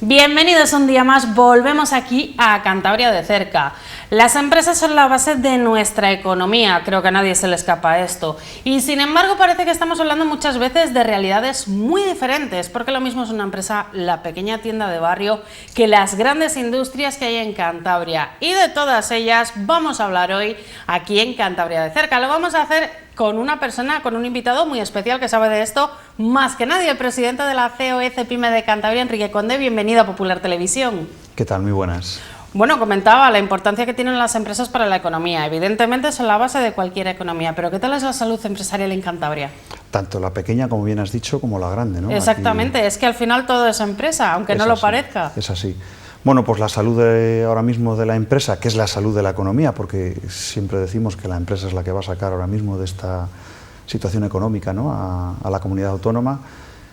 Bienvenidos un día más, volvemos aquí a Cantabria de cerca. Las empresas son la base de nuestra economía, creo que a nadie se le escapa a esto. Y sin embargo parece que estamos hablando muchas veces de realidades muy diferentes, porque lo mismo es una empresa, la pequeña tienda de barrio, que las grandes industrias que hay en Cantabria. Y de todas ellas vamos a hablar hoy aquí en Cantabria de cerca. Lo vamos a hacer con una persona, con un invitado muy especial que sabe de esto más que nadie, el presidente de la COE Cepyme de Cantabria, Enrique Conde. Bienvenido a Popular Televisión. ¿Qué tal? Muy buenas. Bueno, comentaba la importancia que tienen las empresas para la economía. Evidentemente son la base de cualquier economía, pero ¿qué tal es la salud empresarial en Cantabria? Tanto la pequeña, como bien has dicho, como la grande, ¿no? Exactamente, es que al final todo es empresa, aunque no lo parezca. Es así. Bueno, pues la salud ahora mismo de la empresa, que es la salud de la economía, porque siempre decimos que la empresa es la que va a sacar ahora mismo de esta situación económica, ¿no?, a la comunidad autónoma.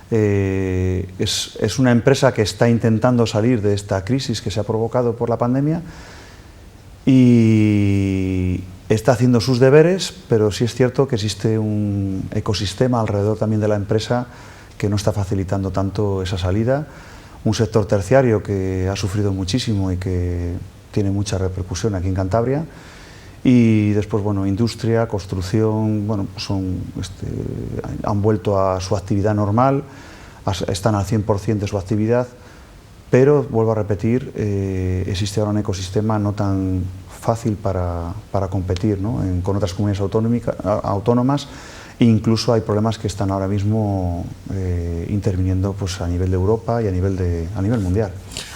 Es una empresa que está intentando salir de esta crisis que se ha provocado por la pandemia y está haciendo sus deberes, pero sí es cierto que existe un ecosistema alrededor también de la empresa que no está facilitando tanto esa salida. Un sector terciario que ha sufrido muchísimo y que tiene mucha repercusión aquí en Cantabria. Y después, bueno, industria, construcción, bueno, han vuelto a su actividad normal, están al 100% de su actividad, pero, vuelvo a repetir, existe ahora un ecosistema no tan fácil para competir, ¿no?, con otras comunidades autónomas. Incluso hay problemas que están ahora mismo interviniendo pues, a nivel de Europa y a nivel mundial.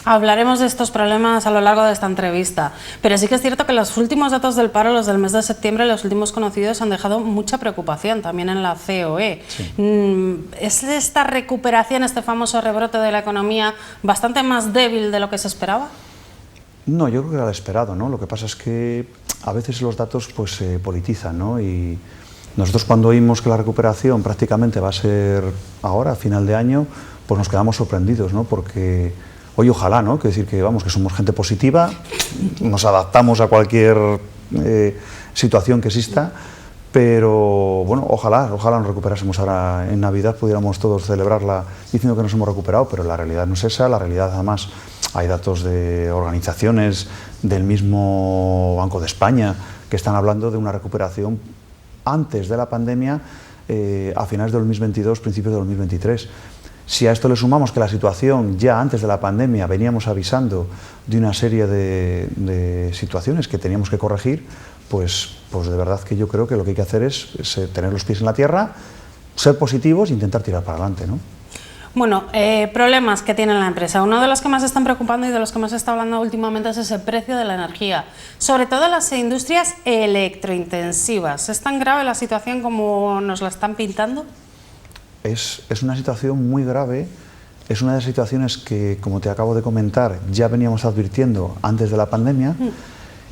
Hablaremos de estos problemas a lo largo de esta entrevista, pero sí que es cierto que los últimos datos del paro, los del mes de septiembre, los últimos conocidos, han dejado mucha preocupación también en la COE. Sí. ¿Es esta recuperación, este famoso rebrote de la economía, bastante más débil de lo que se esperaba? No, yo creo que era lo esperado, ¿no? Lo que pasa es que a veces los datos pues, se politizan, ¿no? Y nosotros, cuando oímos que la recuperación prácticamente va a ser ahora, a final de año, pues nos quedamos sorprendidos, ¿no? Porque hoy ojalá, ¿no? Quiero decir que, vamos, que somos gente positiva, nos adaptamos a cualquier situación que exista, pero bueno, ojalá nos recuperásemos ahora en Navidad, pudiéramos todos celebrarla diciendo que nos hemos recuperado, pero la realidad no es esa. La realidad, además, hay datos de organizaciones del mismo Banco de España que están hablando de una recuperación antes de la pandemia, a finales de 2022, principios de 2023. Si a esto le sumamos que la situación ya antes de la pandemia veníamos avisando de una serie de situaciones que teníamos que corregir, pues de verdad que yo creo que lo que hay que hacer es tener los pies en la tierra, ser positivos e intentar tirar para adelante, ¿no? Bueno, problemas que tiene la empresa. Uno de los que más están preocupando y de los que más se está hablando últimamente es ese precio de la energía, sobre todo en las industrias electrointensivas. ¿Es tan grave la situación como nos la están pintando? Es una situación muy grave, es una de las situaciones que, como te acabo de comentar, ya veníamos advirtiendo antes de la pandemia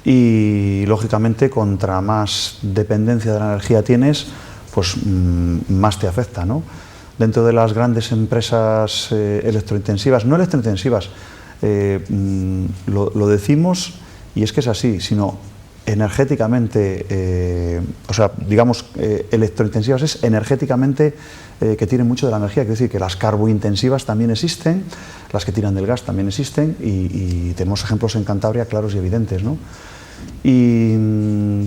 y, lógicamente, contra más dependencia de la energía tienes, pues más te afecta, ¿no? Dentro de las grandes empresas electrointensivas, no electrointensivas, lo decimos y es que es así, sino energéticamente, o sea, digamos, electrointensivas es energéticamente que tienen mucho de la energía. Quiere decir que las carbointensivas también existen, las que tiran del gas también existen y tenemos ejemplos en Cantabria claros y evidentes, ¿no? Y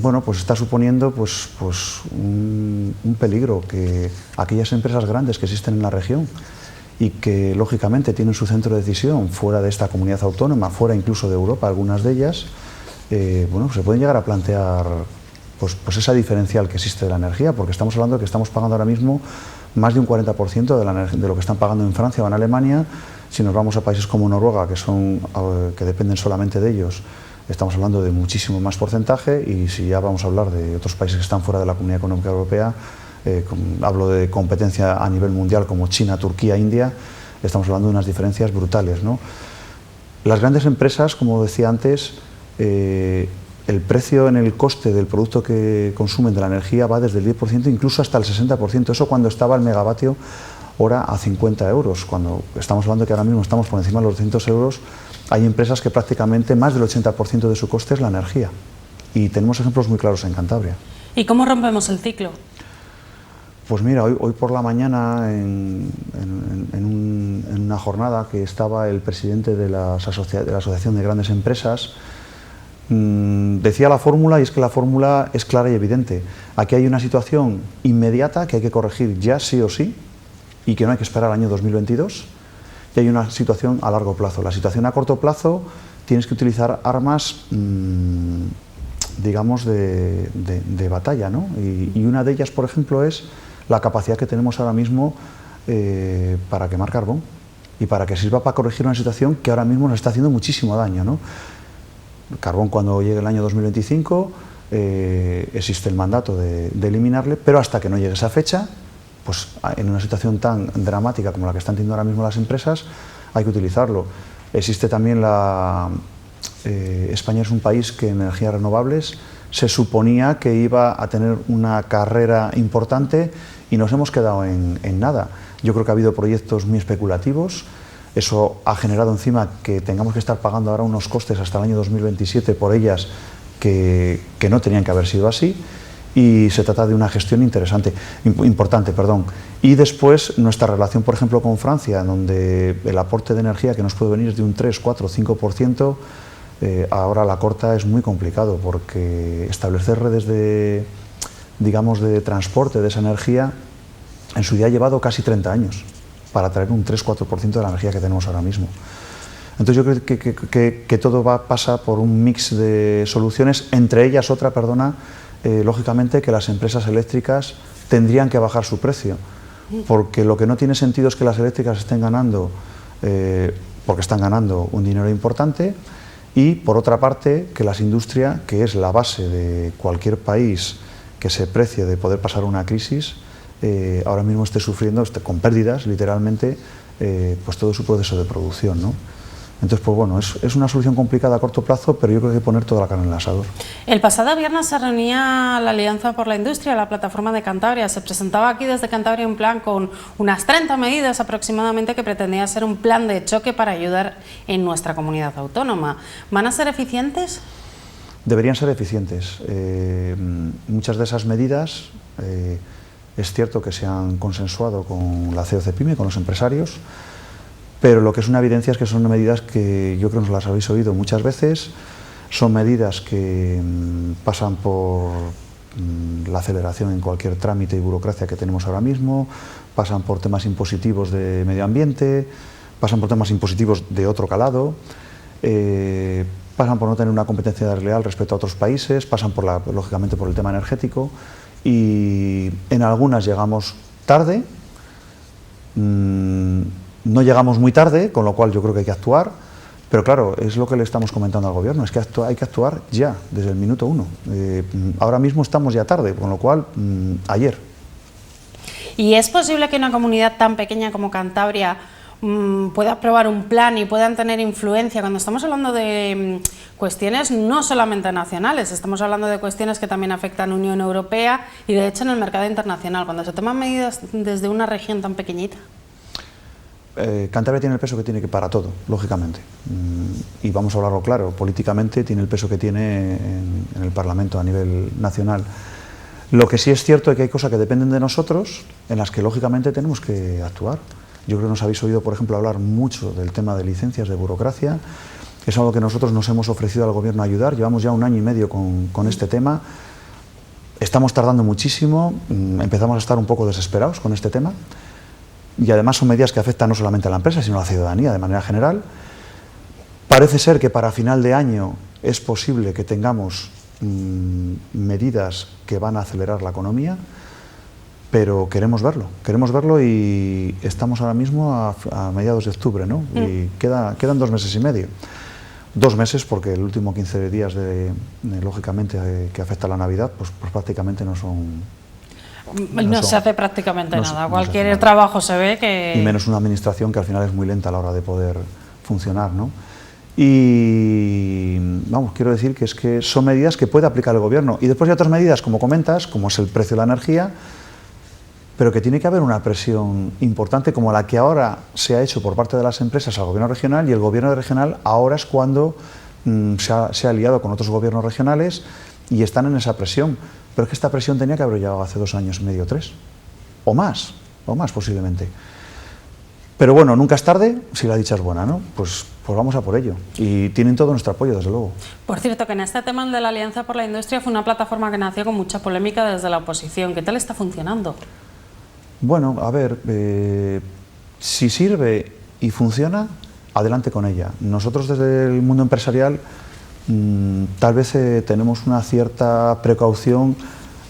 bueno, pues está suponiendo pues un peligro que aquellas empresas grandes que existen en la región y que lógicamente tienen su centro de decisión fuera de esta comunidad autónoma, fuera incluso de Europa, algunas de ellas, bueno, se pueden llegar a plantear pues esa diferencial que existe de la energía, porque estamos hablando de que estamos pagando ahora mismo más de un 40% de lo que están pagando en Francia o en Alemania. Si nos vamos a países como Noruega, que dependen solamente de ellos, estamos hablando de muchísimo más porcentaje, y si ya vamos a hablar de otros países que están fuera de la Comunidad Económica Europea, hablo de competencia a nivel mundial como China, Turquía, India, estamos hablando de unas diferencias brutales, ¿no? Las grandes empresas, como decía antes, el precio en el coste del producto que consumen de la energía va desde el 10% incluso hasta el 60%, eso cuando estaba el megavatio hora a 50 euros, cuando estamos hablando que ahora mismo estamos por encima de los 200 euros, hay empresas que prácticamente más del 80% de su coste es la energía. Y tenemos ejemplos muy claros en Cantabria. ¿Y cómo rompemos el ciclo? Pues mira, hoy por la mañana en una jornada que estaba el presidente de la Asociación de Grandes Empresas. Decía la fórmula, y es que la fórmula es clara y evidente. Aquí hay una situación inmediata que hay que corregir ya sí o sí, y que no hay que esperar al año 2022, y hay una situación a largo plazo. La situación a corto plazo tienes que utilizar armas, digamos, de batalla, ¿no? Y una de ellas, por ejemplo, es la capacidad que tenemos ahora mismo para quemar carbón y para que sirva para corregir una situación que ahora mismo nos está haciendo muchísimo daño, ¿no? El carbón, cuando llegue el año 2025, existe el mandato de eliminarle, pero hasta que no llegue esa fecha, pues en una situación tan dramática como la que están teniendo ahora mismo las empresas, hay que utilizarlo. Existe también España es un país que en energías renovables se suponía que iba a tener una carrera importante y nos hemos quedado en nada. Yo creo que ha habido proyectos muy especulativos. Eso ha generado encima que tengamos que estar pagando ahora unos costes hasta el año 2027 por ellas que no tenían que haber sido así, y se trata de una gestión importante. Y después nuestra relación, por ejemplo, con Francia, donde el aporte de energía que nos puede venir es de un 3, 4, 5%, ahora a la corta es muy complicado, porque establecer redes de transporte de esa energía en su día ha llevado casi 30 años para traer un 3-4% de la energía que tenemos ahora mismo. Entonces yo creo que todo pasa por un mix de soluciones, entre ellas otra, lógicamente, que las empresas eléctricas tendrían que bajar su precio, porque lo que no tiene sentido es que las eléctricas estén ganando, porque están ganando un dinero importante, y por otra parte que la industria, que es la base de cualquier país que se precie de poder pasar una crisis, ahora mismo esté sufriendo con pérdidas, literalmente, pues todo su proceso de producción, ¿no? Entonces, pues bueno, es una solución complicada a corto plazo, pero yo creo que hay que poner toda la carne en el asador. El pasado viernes se reunía la Alianza por la Industria, la plataforma de Cantabria. Se presentaba aquí desde Cantabria un plan con unas 30 medidas aproximadamente que pretendía ser un plan de choque para ayudar en nuestra comunidad autónoma. ¿Van a ser eficientes? Deberían ser eficientes. Muchas de esas medidas es cierto que se han consensuado con la COCEPYME, con los empresarios, pero lo que es una evidencia es que son medidas que yo creo que nos las habéis oído muchas veces. Son medidas que pasan por la aceleración en cualquier trámite y burocracia que tenemos ahora mismo, pasan por temas impositivos de medio ambiente, pasan por temas impositivos de otro calado, pasan por no tener una competencia desleal respecto a otros países, pasan lógicamente por el tema energético, y en algunas llegamos tarde, no llegamos muy tarde, con lo cual yo creo que hay que actuar, pero claro, es lo que le estamos comentando al gobierno, es que hay que actuar ya, desde el minuto 1. Ahora mismo estamos ya tarde, con lo cual, ayer. ¿Y es posible que una comunidad tan pequeña como Cantabria pueda aprobar un plan y puedan tener influencia? Cuando estamos hablando de cuestiones no solamente nacionales, estamos hablando de cuestiones que también afectan a la Unión Europea y de hecho en el mercado internacional, cuando se toman medidas desde una región tan pequeñita. Cantabria tiene el peso que tiene para todo, lógicamente, y vamos a hablarlo claro, políticamente tiene el peso que tiene en el Parlamento a nivel nacional. Lo que sí es cierto es que hay cosas que dependen de nosotros, en las que lógicamente tenemos que actuar. Yo creo que nos habéis oído, por ejemplo, hablar mucho del tema de licencias, de burocracia. Es algo que nosotros nos hemos ofrecido al gobierno a ayudar. Llevamos ya 1 año y medio con este tema. Estamos tardando muchísimo, empezamos a estar un poco desesperados con este tema. Y además son medidas que afectan no solamente a la empresa, sino a la ciudadanía de manera general. Parece ser que para final de año es posible que tengamos medidas que van a acelerar la economía, pero queremos verlo y estamos ahora mismo a mediados de octubre, ¿no? Y quedan 2 meses y medio. 2 meses porque el último 15 días, lógicamente, que afecta a la Navidad, pues prácticamente no son... No se hace prácticamente nada, cualquier trabajo se ve que... Y menos una administración que al final es muy lenta a la hora de poder funcionar, ¿no? Y vamos, quiero decir que es que son medidas que puede aplicar el gobierno. Y después hay otras medidas, como comentas, como es el precio de la energía, pero que tiene que haber una presión importante como la que ahora se ha hecho por parte de las empresas al gobierno regional, y el gobierno regional ahora es cuando se ha aliado con otros gobiernos regionales y están en esa presión. Pero es que esta presión tenía que haber llegado hace 2 años y medio, 3, o más posiblemente. Pero bueno, nunca es tarde si la dicha es buena, ¿no? Pues vamos a por ello. Y tienen todo nuestro apoyo, desde luego. Por cierto, que en este tema de la Alianza por la Industria fue una plataforma que nació con mucha polémica desde la oposición. ¿Qué tal está funcionando? Bueno, a ver, si sirve y funciona, adelante con ella. Nosotros desde el mundo empresarial tal vez tenemos una cierta precaución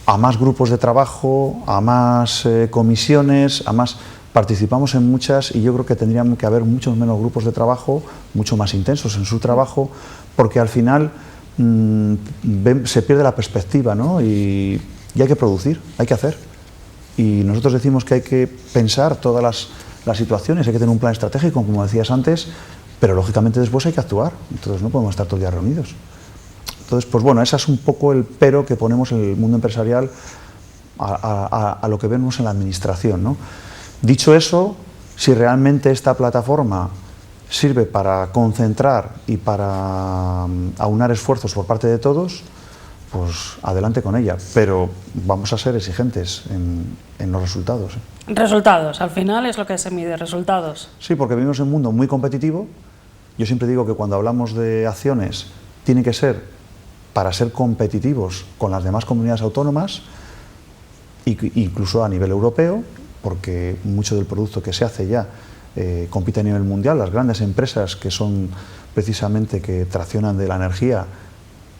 a más grupos de trabajo, a más comisiones, a más... Participamos en muchas y yo creo que tendrían que haber muchos menos grupos de trabajo, mucho más intensos en su trabajo, porque al final se pierde la perspectiva, ¿no? Y hay que producir, hay que hacer. Y nosotros decimos que hay que pensar todas las situaciones, hay que tener un plan estratégico, como decías antes, pero lógicamente después hay que actuar, entonces no podemos estar todo el día reunidos. Entonces, pues bueno, ese es un poco el pero que ponemos en el mundo empresarial a lo que vemos en la administración, ¿no? Dicho eso, si realmente esta plataforma sirve para concentrar y para aunar esfuerzos por parte de todos, pues adelante con ella, pero vamos a ser exigentes en los resultados. Resultados, al final es lo que se mide, resultados. Sí, porque vivimos en un mundo muy competitivo. Yo siempre digo que cuando hablamos de acciones, tiene que ser para ser competitivos con las demás comunidades autónomas, incluso a nivel europeo, porque mucho del producto que se hace ya compite a nivel mundial. Las grandes empresas que son precisamente que traccionan de la energía,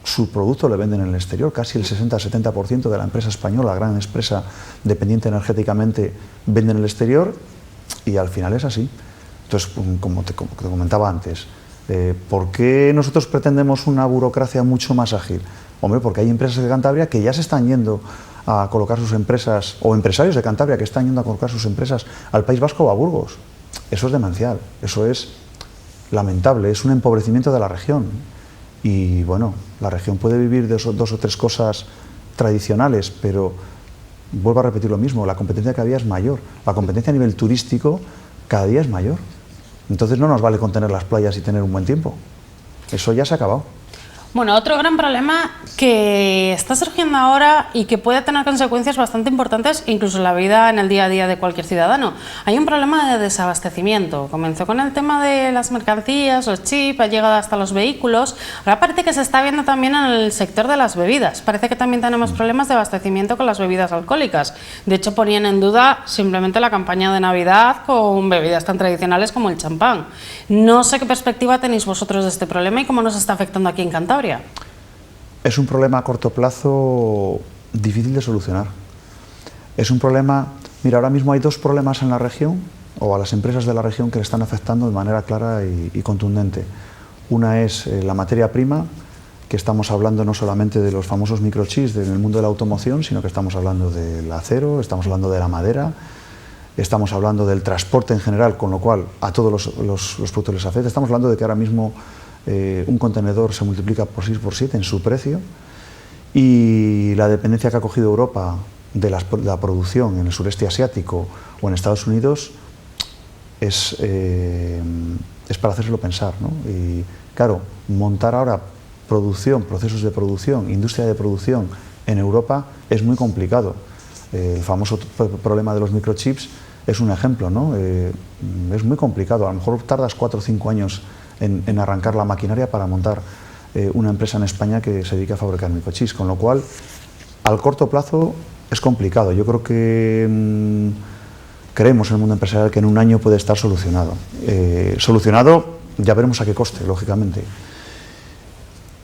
su producto le venden en el exterior. Casi el 60-70% de la empresa española, la gran empresa dependiente energéticamente, vende en el exterior y al final es así. Entonces, como te comentaba antes, ¿por qué nosotros pretendemos una burocracia mucho más ágil? Hombre, porque hay empresas de Cantabria que ya se están yendo a colocar sus empresas, o empresarios de Cantabria que están yendo a colocar sus empresas al País Vasco o a Burgos. Eso es demencial, eso es lamentable, es un empobrecimiento de la región. Y bueno, la región puede vivir de dos o tres cosas tradicionales, pero vuelvo a repetir lo mismo, la competencia cada día es mayor, la competencia a nivel turístico cada día es mayor. Entonces no nos vale con tener las playas y tener un buen tiempo, eso ya se ha acabado. Bueno, otro gran problema que está surgiendo ahora y que puede tener consecuencias bastante importantes, incluso en la vida, en el día a día de cualquier ciudadano. Hay un problema de desabastecimiento. Comenzó con el tema de las mercancías, los chips, ha llegado hasta los vehículos. Ahora parece que se está viendo también en el sector de las bebidas. Parece que también tenemos problemas de abastecimiento con las bebidas alcohólicas. De hecho, ponían en duda simplemente la campaña de Navidad con bebidas tan tradicionales como el champán. No sé qué perspectiva tenéis vosotros de este problema y cómo nos está afectando aquí en Cantabria. Es un problema a corto plazo difícil de solucionar. Es un problema... Mira, ahora mismo hay dos problemas en la región, o a las empresas de la región, que le están afectando de manera clara y contundente. Una es la materia prima, que estamos hablando no solamente de los famosos microchips en el mundo de la automoción, sino que estamos hablando del acero, estamos hablando de la madera, estamos hablando del transporte en general, con lo cual a todos los productos les afecta. Estamos hablando de que ahora mismo un contenedor se multiplica por 6 por 7 en su precio, y la dependencia que ha cogido Europa de la producción en el sureste asiático o en Estados Unidos es para hacérselo pensar, ¿no? Y claro, montar ahora producción, procesos de producción, industria de producción en Europa es muy complicado. El famoso problema de los microchips es un ejemplo, ¿no? Es muy complicado, a lo mejor tardas 4 o 5 años en arrancar la maquinaria para montar una empresa en España que se dedica a fabricar microchips, con lo cual al corto plazo es complicado. Yo creo que creemos en el mundo empresarial que en un año puede estar solucionado. Solucionado, ya veremos a qué coste, lógicamente.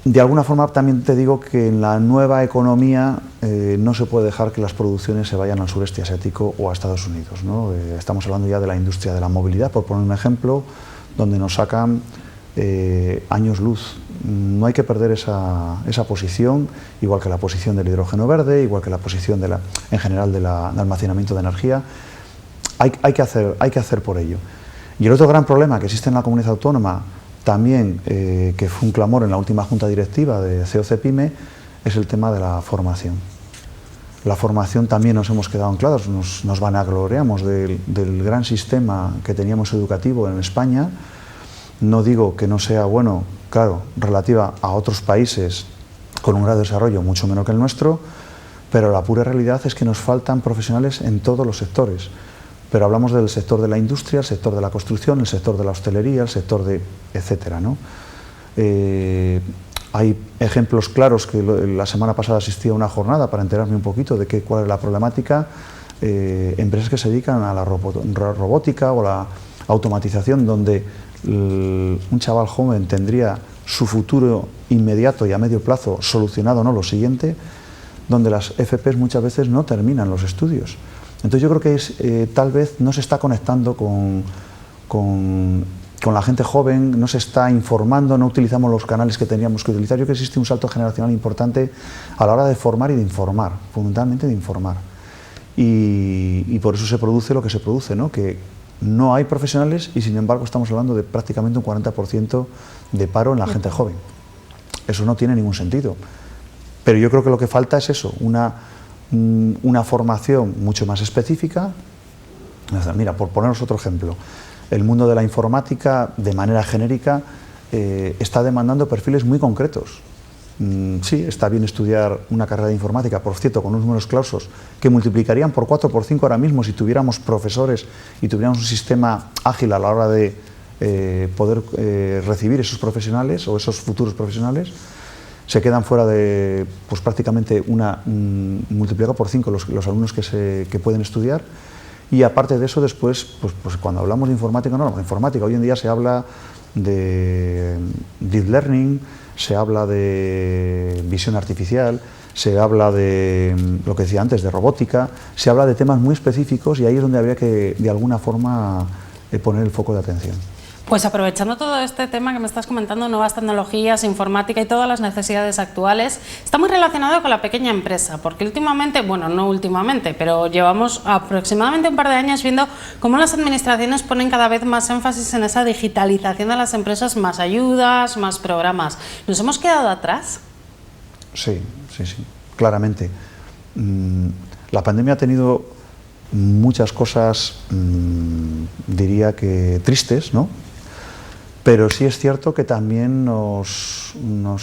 De alguna forma también te digo que en la nueva economía no se puede dejar que las producciones se vayan al sureste asiático o a Estados Unidos, ¿no? Estamos hablando ya de la industria de la movilidad, por poner un ejemplo, donde nos sacan años luz. No hay que perder esa posición, igual que la posición del hidrógeno verde, igual que la posición en general del almacenamiento de energía. Hay que hacer por ello. Y el otro gran problema que existe en la comunidad autónoma, también que fue un clamor en la última junta directiva de COC-PYME, es el tema de la formación. La formación también nos hemos quedado anclados, nos vanagloriamos del gran sistema que teníamos educativo en España. No digo que no sea bueno, claro, relativa a otros países con un grado de desarrollo mucho menor que el nuestro, pero la pura realidad es que nos faltan profesionales en todos los sectores. pero hablamos del sector de la industria, el sector de la construcción, el sector de la hostelería, el sector de etcétera, ¿no? Hay ejemplos claros que la semana pasada asistí a una jornada para enterarme un poquito de cuál es la problemática. Empresas que se dedican a la robótica o la automatización, donde un chaval joven tendría su futuro inmediato y a medio plazo solucionado, ¿no? Lo siguiente, donde las FPs muchas veces no terminan los estudios. Entonces yo creo que tal vez no se está conectando con la gente joven, no se está informando, no utilizamos los canales que teníamos que utilizar. Yo creo que existe un salto generacional importante a la hora de formar y de informar, fundamentalmente de informar. Y por eso se produce lo que se produce, ¿no? Que no hay profesionales y sin embargo estamos hablando de prácticamente un 40% de paro en la gente joven. Eso no tiene ningún sentido. Pero yo creo que lo que falta es eso, una formación mucho más específica. Mira, por poneros otro ejemplo, el mundo de la informática, de manera genérica, está demandando perfiles muy concretos. Sí, está bien estudiar una carrera de informática, por cierto, con unos números clausos que multiplicarían por 4 o por 5 ahora mismo si tuviéramos profesores y tuviéramos un sistema ágil a la hora de poder recibir esos profesionales o esos futuros profesionales. Se quedan fuera de, pues prácticamente multiplicado por 5 los alumnos que pueden estudiar. Y aparte de eso, después, pues cuando hablamos de informática, no hablamos de informática, hoy en día se habla de deep learning, se habla de visión artificial, se habla de lo que decía antes, de robótica, se habla de temas muy específicos y ahí es donde habría que, de alguna forma, poner el foco de atención. Pues aprovechando todo este tema que me estás comentando, nuevas tecnologías, informática y todas las necesidades actuales, está muy relacionado con la pequeña empresa, porque últimamente, bueno, no últimamente, pero llevamos aproximadamente un par de años viendo cómo las administraciones ponen cada vez más énfasis en esa digitalización de las empresas, más ayudas, más programas. ¿Nos hemos quedado atrás? Sí, claramente. La pandemia ha tenido muchas cosas, diría que tristes, ¿no? Pero sí es cierto que también nos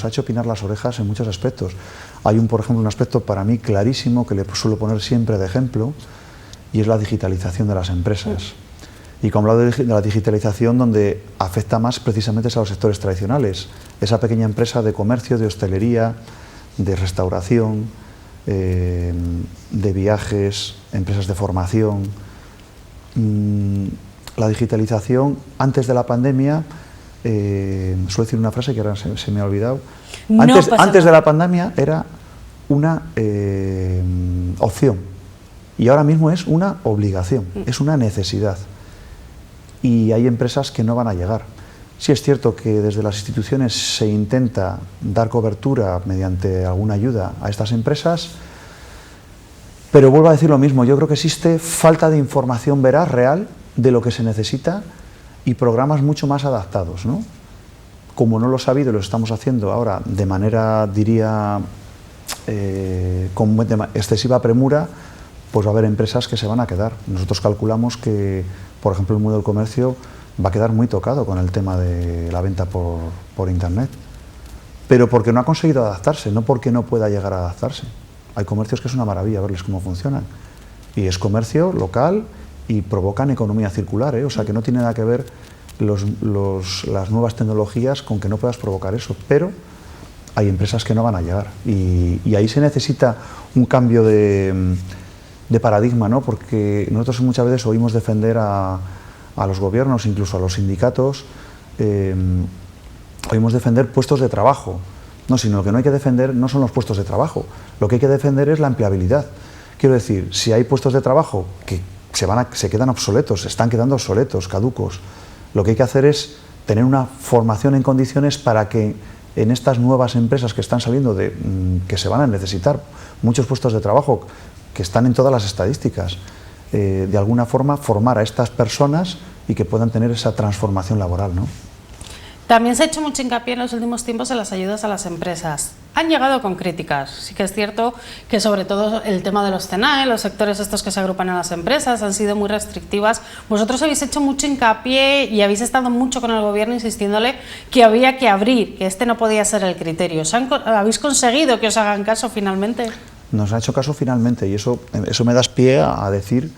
ha hecho pinar las orejas en muchos aspectos. Hay por ejemplo, un aspecto para mí clarísimo que le suelo poner siempre de ejemplo y es la digitalización de las empresas. Y como hablo de la digitalización, donde afecta más precisamente a los sectores tradicionales, esa pequeña empresa de comercio, de hostelería, de restauración, de viajes, empresas de formación. La digitalización antes de la pandemia, suelo decir una frase que ahora se me ha olvidado, antes de la pandemia era una opción y ahora mismo es una obligación, es una necesidad y hay empresas que no van a llegar. Sí es cierto que desde las instituciones se intenta dar cobertura mediante alguna ayuda a estas empresas, pero vuelvo a decir lo mismo, yo creo que existe falta de información veraz, real, de lo que se necesita y programas mucho más adaptados, ¿no? Como no lo ha habido y lo estamos haciendo ahora de manera, diría, con excesiva premura, pues va a haber empresas que se van a quedar. Nosotros calculamos que, por ejemplo, el mundo del comercio va a quedar muy tocado con el tema de la venta por Internet, pero porque no ha conseguido adaptarse, no porque no pueda llegar a adaptarse. Hay comercios que es una maravilla verles cómo funcionan y es comercio local y provocan economía circular, o sea que no tiene nada que ver las nuevas tecnologías con que no puedas provocar eso, pero hay empresas que no van a llegar y ahí se necesita un cambio de paradigma, ¿no? Porque nosotros muchas veces oímos defender a los gobiernos, incluso a los sindicatos, oímos defender puestos de trabajo, no, sino lo que no hay que defender no son los puestos de trabajo, lo que hay que defender es la empleabilidad. Quiero decir, si hay puestos de trabajo que se quedan obsoletos, se están quedando obsoletos, caducos, lo que hay que hacer es tener una formación en condiciones para que en estas nuevas empresas que están saliendo, que se van a necesitar muchos puestos de trabajo, que están en todas las estadísticas, de alguna forma formar a estas personas y que puedan tener esa transformación laboral, ¿no? También se ha hecho mucho hincapié en los últimos tiempos en las ayudas a las empresas. Han llegado con críticas. Sí que es cierto que sobre todo el tema de los CENAE, los sectores estos que se agrupan en las empresas, han sido muy restrictivas. Vosotros habéis hecho mucho hincapié y habéis estado mucho con el gobierno insistiéndole que había que abrir, que este no podía ser el criterio. ¿Habéis conseguido que os hagan caso finalmente? Nos ha hecho caso finalmente y eso me da pie a decir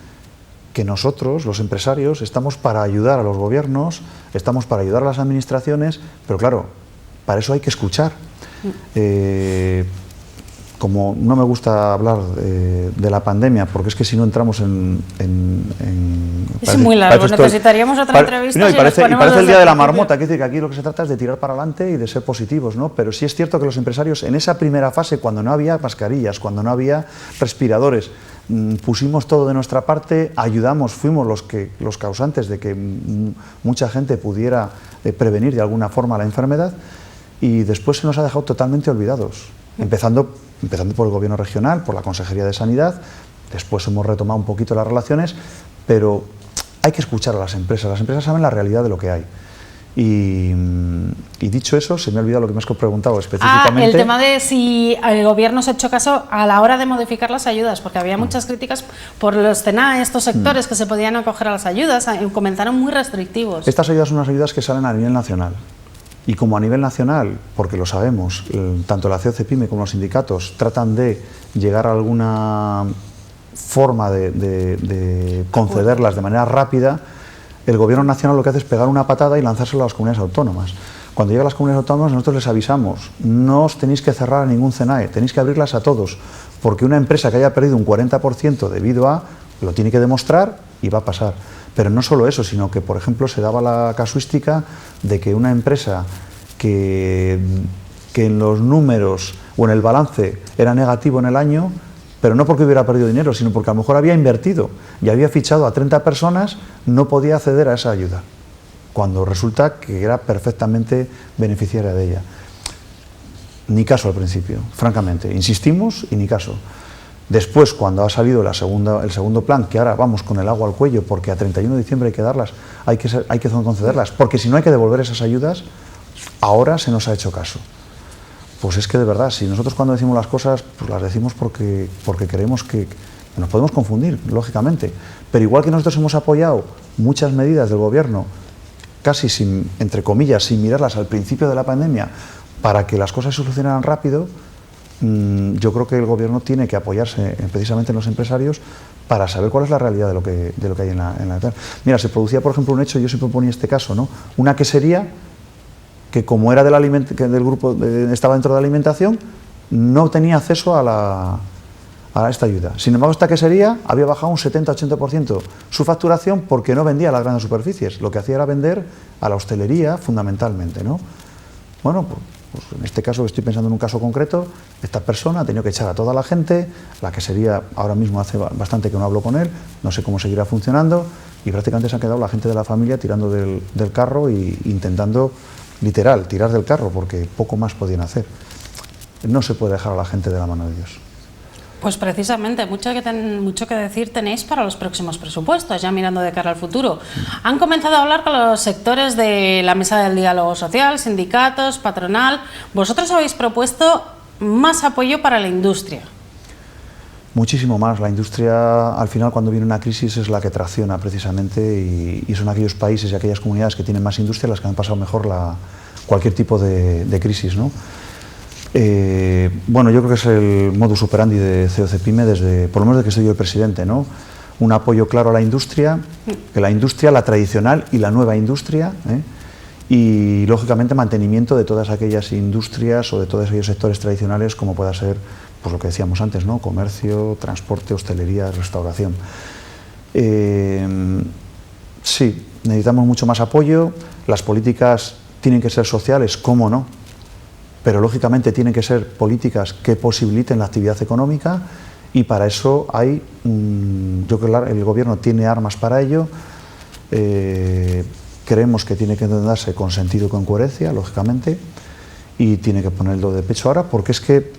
que nosotros, los empresarios, estamos para ayudar a los gobiernos, estamos para ayudar a las administraciones, pero claro, para eso hay que escuchar. Como no me gusta hablar de la pandemia, porque es que si no entramos es muy largo, necesitaríamos otra entrevista. No, y parece el día de la marmota, quiere decir que aquí lo que se trata es de tirar para adelante y de ser positivos, ¿no? Pero sí es cierto que los empresarios en esa primera fase, cuando no había mascarillas, cuando no había respiradores, pusimos todo de nuestra parte, ayudamos, fuimos los causantes de que mucha gente pudiera prevenir de alguna forma la enfermedad, y después se nos ha dejado totalmente olvidados, empezando por el gobierno regional, por la Consejería de Sanidad. Después hemos retomado un poquito las relaciones, pero hay que escuchar a las empresas saben la realidad de lo que hay. Y dicho eso, se me ha olvidado lo que me has preguntado específicamente. El tema de si el gobierno se ha hecho caso a la hora de modificar las ayudas, porque había muchas críticas por los CENAE, estos sectores que se podían acoger a las ayudas, comenzaron muy restrictivos. Estas ayudas son unas ayudas que salen a nivel nacional. Y como a nivel nacional, porque lo sabemos, tanto la COCEPYME como los sindicatos tratan de llegar a alguna forma de concederlas de manera rápida, el gobierno nacional lo que hace es pegar una patada y lanzárselo a las comunidades autónomas. Cuando llega a las comunidades autónomas, nosotros les avisamos: no os tenéis que cerrar a ningún CENAE, tenéis que abrirlas a todos, porque una empresa que haya perdido un 40% debido a, lo tiene que demostrar y va a pasar. Pero no solo eso, sino que, por ejemplo, se daba la casuística de que una empresa que en los números o en el balance era negativo en el año, pero no porque hubiera perdido dinero, sino porque a lo mejor había invertido y había fichado a 30 personas, no podía acceder a esa ayuda, cuando resulta que era perfectamente beneficiaria de ella. Ni caso al principio, francamente, insistimos y ni caso. Después, cuando ha salido el segundo plan, que ahora vamos con el agua al cuello, porque a 31 de diciembre hay que darlas, hay que concederlas, porque si no hay que devolver esas ayudas, ahora se nos ha hecho caso. Pues es que de verdad, si nosotros cuando decimos las cosas, pues las decimos porque creemos que nos podemos confundir, lógicamente, pero igual que nosotros hemos apoyado muchas medidas del gobierno, casi sin, entre comillas, sin mirarlas al principio de la pandemia, para que las cosas se solucionaran rápido, yo creo que el gobierno tiene que apoyarse precisamente en los empresarios para saber cuál es la realidad de lo que hay en la tierra. Mira, se producía, por ejemplo, un hecho, yo siempre ponía este caso, ¿no? Una quesería que, como era del grupo, estaba dentro de la alimentación, no tenía acceso a esta ayuda. Sin embargo, esta quesería había bajado un 70-80% su facturación porque no vendía a las grandes superficies, lo que hacía era vender a la hostelería fundamentalmente, ¿no? Bueno, pues en este caso, estoy pensando en un caso concreto, esta persona ha tenido que echar a toda la gente, la quesería ahora mismo hace bastante que no hablo con él, no sé cómo seguirá funcionando, y prácticamente se ha quedado la gente de la familia tirando del carro e intentando, literal, tirar del carro, porque poco más podían hacer. No se puede dejar a la gente de la mano de Dios. Pues precisamente, mucho que decir tenéis para los próximos presupuestos, ya mirando de cara al futuro. Han comenzado a hablar con los sectores de la mesa del diálogo social, sindicatos, patronal. Vosotros habéis propuesto más apoyo para la industria. Muchísimo más. La industria, al final, cuando viene una crisis, es la que tracciona precisamente, y son aquellos países y aquellas comunidades que tienen más industria las que han pasado mejor cualquier tipo de crisis, ¿no? Bueno, yo creo que es el modus operandi de COCEPYME por lo menos desde que soy yo el presidente, ¿no? Un apoyo claro a la industria, la tradicional y la nueva industria, y lógicamente mantenimiento de todas aquellas industrias o de todos aquellos sectores tradicionales, como pueda ser, pues lo que decíamos antes, ¿no? Comercio, transporte, hostelería, restauración. Sí, necesitamos mucho más apoyo. Las políticas tienen que ser sociales, ¿cómo no? Pero lógicamente tienen que ser políticas que posibiliten la actividad económica, y para eso hay, yo creo que el gobierno tiene armas para ello. Creemos que tiene que darse con sentido y con coherencia, lógicamente, y tiene que ponerlo de pecho ahora, porque es que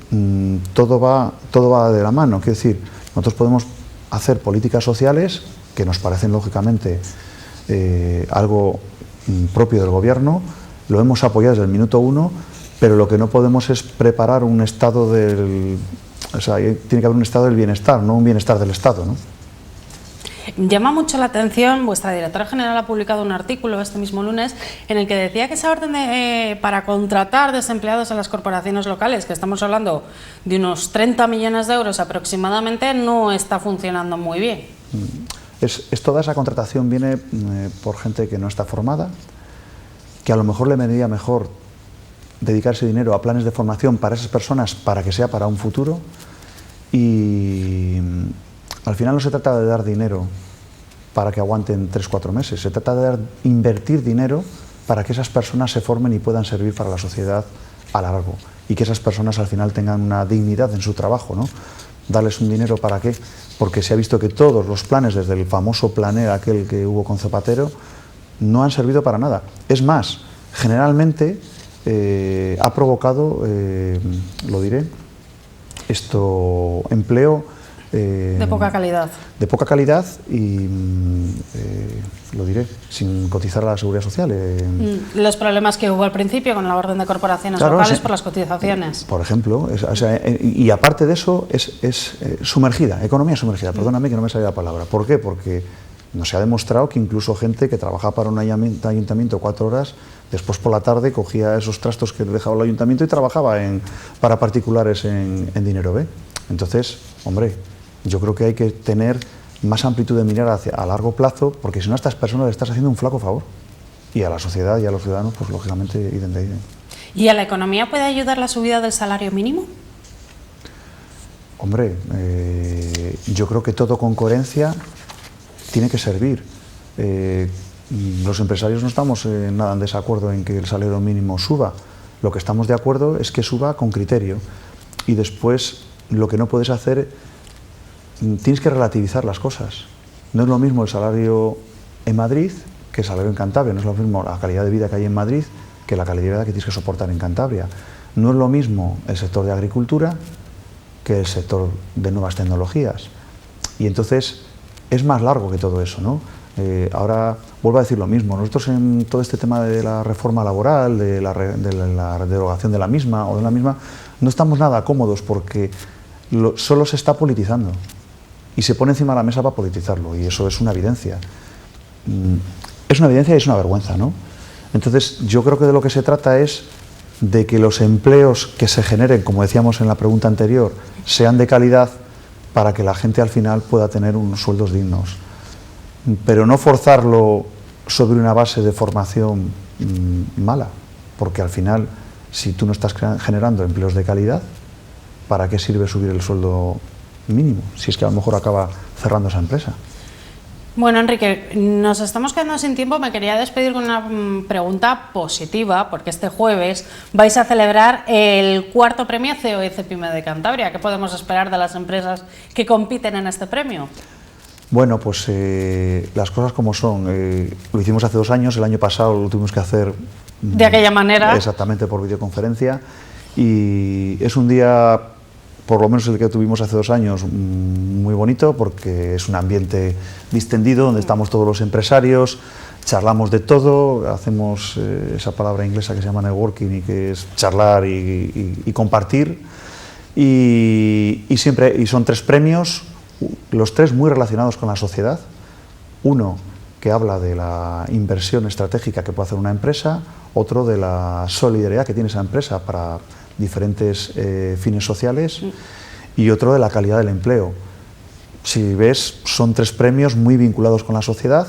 todo va de la mano. Quiero decir, nosotros podemos hacer políticas sociales que nos parecen lógicamente algo propio del gobierno, lo hemos apoyado desde el minuto uno, pero lo que no podemos es preparar un estado o sea, tiene que haber un estado del bienestar, no un bienestar del Estado, ¿no? Llama mucho la atención, vuestra directora general ha publicado un artículo este mismo lunes en el que decía que esa orden para contratar desempleados en las corporaciones locales, que estamos hablando de unos 30 millones de euros aproximadamente, no está funcionando muy bien. Toda esa contratación viene por gente que no está formada, que a lo mejor le vendría mejor dedicar ese dinero a planes de formación para esas personas, para que sea para un futuro, y al final no se trata de dar dinero para que aguanten 3-4 meses, se trata de invertir dinero para que esas personas se formen y puedan servir para la sociedad a largo, y que esas personas al final tengan una dignidad en su trabajo, ¿no? Darles un dinero, ¿para qué? Porque se ha visto que todos los planes, desde el famoso Planer, aquel que hubo con Zapatero, no han servido para nada. Es más, generalmente ha provocado, lo diré, empleo de poca calidad. De poca calidad y, lo diré, sin cotizar a la Seguridad Social. Los problemas que hubo al principio con la orden de corporaciones locales por las cotizaciones. Por ejemplo, y aparte de eso, es sumergida, economía sumergida, perdóname que no me salga la palabra. ¿Por qué? Porque nos ha demostrado que incluso gente que trabajaba para un ayuntamiento 4 horas, después por la tarde cogía esos trastos que dejaba el ayuntamiento y trabajaba para particulares en dinero B. Entonces, hombre, yo creo que hay que tener más amplitud de mirar a largo plazo, porque si no a estas personas le estás haciendo un flaco favor. Y a la sociedad y a los ciudadanos, pues lógicamente, idem de idem. ¿Y a la economía puede ayudar la subida del salario mínimo? Hombre, yo creo que todo con coherencia tiene que servir. Los empresarios no estamos nada en desacuerdo en que el salario mínimo suba. Lo que estamos de acuerdo es que suba con criterio. Y después, lo que no puedes hacer, tienes que relativizar las cosas. No es lo mismo el salario en Madrid que el salario en Cantabria. No es lo mismo la calidad de vida que hay en Madrid que la calidad de vida que tienes que soportar en Cantabria. No es lo mismo el sector de agricultura que el sector de nuevas tecnologías. Y entonces es más largo que todo eso, ¿no? Ahora vuelvo a decir lo mismo. Nosotros en todo este tema de la reforma laboral, de la derogación de la misma o de la misma, no estamos nada cómodos porque solo se está politizando y se pone encima de la mesa para politizarlo, y eso es una evidencia. Es una evidencia y es una vergüenza, ¿no? Entonces yo creo que de lo que se trata es de que los empleos que se generen, como decíamos en la pregunta anterior, sean de calidad para que la gente al final pueda tener unos sueldos dignos, pero no forzarlo sobre una base de formación mala, porque al final, si tú no estás generando empleos de calidad, ¿para qué sirve subir el sueldo mínimo? Si es que a lo mejor acaba cerrando esa empresa. Bueno, Enrique, nos estamos quedando sin tiempo. Me quería despedir con una pregunta positiva, porque este jueves vais a celebrar el 4º premio COE-CEPIME de Cantabria. ¿Qué podemos esperar de las empresas que compiten en este premio? Bueno, pues las cosas como son. Lo hicimos hace 2 años, el año pasado lo tuvimos que hacer de aquella manera. Exactamente, por videoconferencia, y es un día, por lo menos el que tuvimos hace 2 años, muy bonito, porque es un ambiente distendido donde estamos todos los empresarios, charlamos de todo, hacemos esa palabra inglesa que se llama networking y que es charlar y compartir, y son 3 premios, los 3 muy relacionados con la sociedad. Uno que habla de la inversión estratégica que puede hacer una empresa, otro de la solidaridad que tiene esa empresa para diferentes fines sociales, y otro de la calidad del empleo. Si ves, son 3 premios muy vinculados con la sociedad,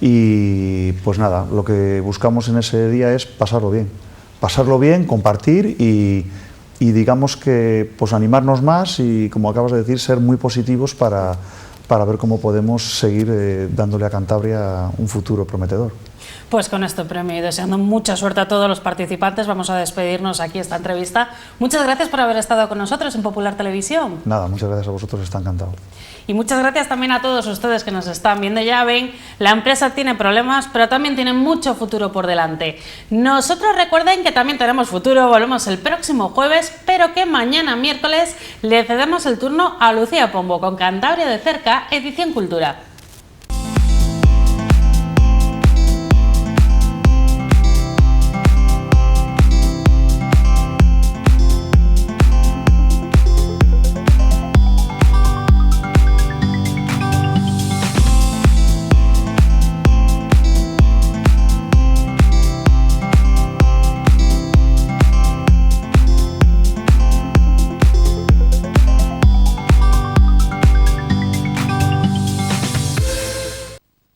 y pues nada, lo que buscamos en ese día es pasarlo bien, compartir y digamos que pues animarnos más y, como acabas de decir, ser muy positivos para ver cómo podemos seguir dándole a Cantabria un futuro prometedor. Pues con este premio y deseando mucha suerte a todos los participantes, vamos a despedirnos aquí esta entrevista. Muchas gracias por haber estado con nosotros en Popular Televisión. Nada, muchas gracias a vosotros, está encantado. Y muchas gracias también a todos ustedes que nos están viendo. Ya ven, la empresa tiene problemas, pero también tiene mucho futuro por delante. Nosotros recuerden que también tenemos futuro, volvemos el próximo jueves, pero que mañana miércoles le cedemos el turno a Lucía Pombo con Cantabria de Cerca, edición Cultura.